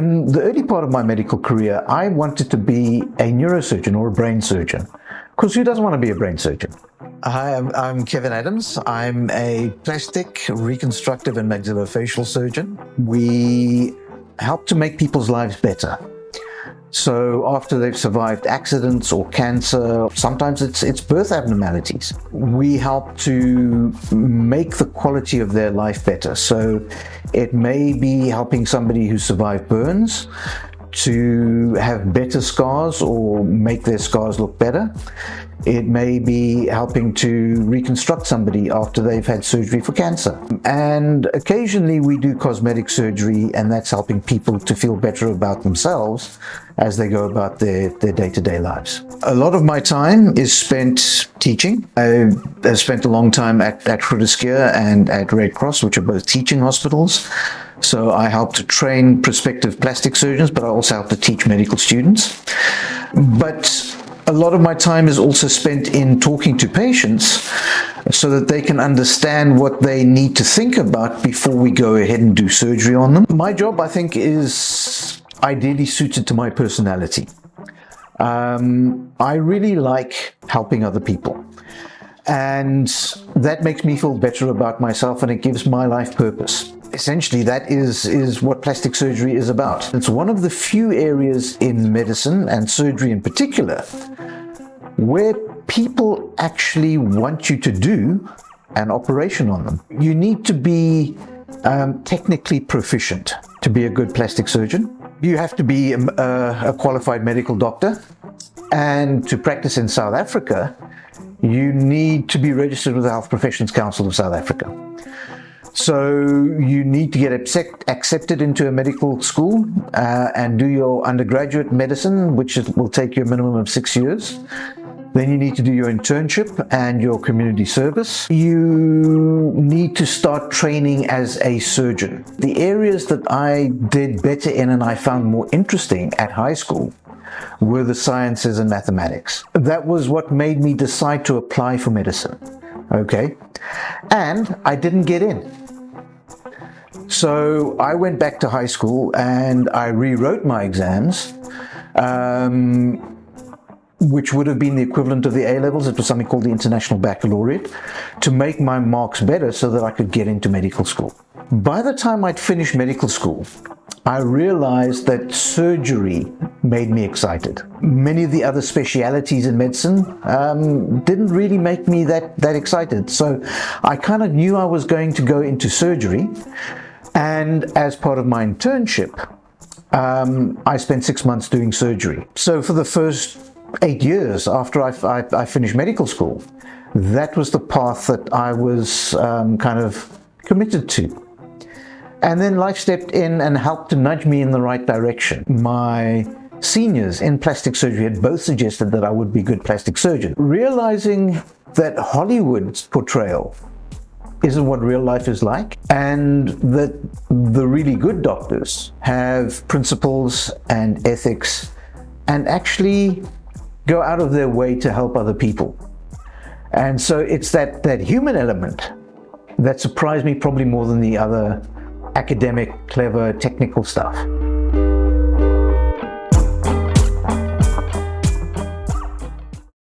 In the early part of my medical career, I wanted to be a neurosurgeon or a brain surgeon. Because who doesn't want to be a brain surgeon? Hi, I'm Kevin Adams. I'm a plastic, reconstructive and maxillofacial surgeon. We help to make people's lives better. So after they've survived accidents or cancer, sometimes it's birth abnormalities, we help to make the quality of their life better. So it may be helping somebody who survived burns to have better scars or make their scars look better. It may be helping to reconstruct somebody after they've had surgery for cancer. And occasionally we do cosmetic surgery, and that's helping people to feel better about themselves as they go about their day-to-day lives. A lot of my time is spent teaching. I have spent a long time at Groote Schuur and at Red Cross, which are both teaching hospitals. So I help to train prospective plastic surgeons, but I also help to teach medical students. But a lot of my time is also spent in talking to patients so that they can understand what they need to think about before we go ahead and do surgery on them. My job, I think, is ideally suited to my personality. I really like helping other people. And that makes me feel better about myself, and it gives my life purpose. Essentially, that is what plastic surgery is about. It's one of the few areas in medicine, and surgery in particular, where people actually want you to do an operation on them. You need to be technically proficient to be a good plastic surgeon. You have to be a qualified medical doctor. And to practice in South Africa, you need to be registered with the Health Professions Council of South Africa. So you need to get accepted into a medical school and do your undergraduate medicine, which will take you a minimum of 6 years. Then you need to do your internship and your community service. You need to start training as a surgeon. The areas that I did better in and I found more interesting at high school were the sciences and mathematics. That was what made me decide to apply for medicine. Okay? And I didn't get in. So I went back to high school and I rewrote my exams, which would have been the equivalent of the A-levels. It was something called the International Baccalaureate, to make my marks better so that I could get into medical school. By the time I'd finished medical school, I realized that surgery made me excited. Many of the other specialities in medicine didn't really make me that excited. So I kind of knew I was going to go into surgery. And as part of my internship, I spent 6 months doing surgery. So for the first 8 years after I finished medical school, that was the path that I was kind of committed to. And then life stepped in and helped to nudge me in the right direction. My seniors in plastic surgery had both suggested that I would be a good plastic surgeon. Realizing that Hollywood's portrayal isn't what real life is like, and that the really good doctors have principles and ethics and actually go out of their way to help other people. And so it's that human element that surprised me probably more than the other academic, clever, technical stuff.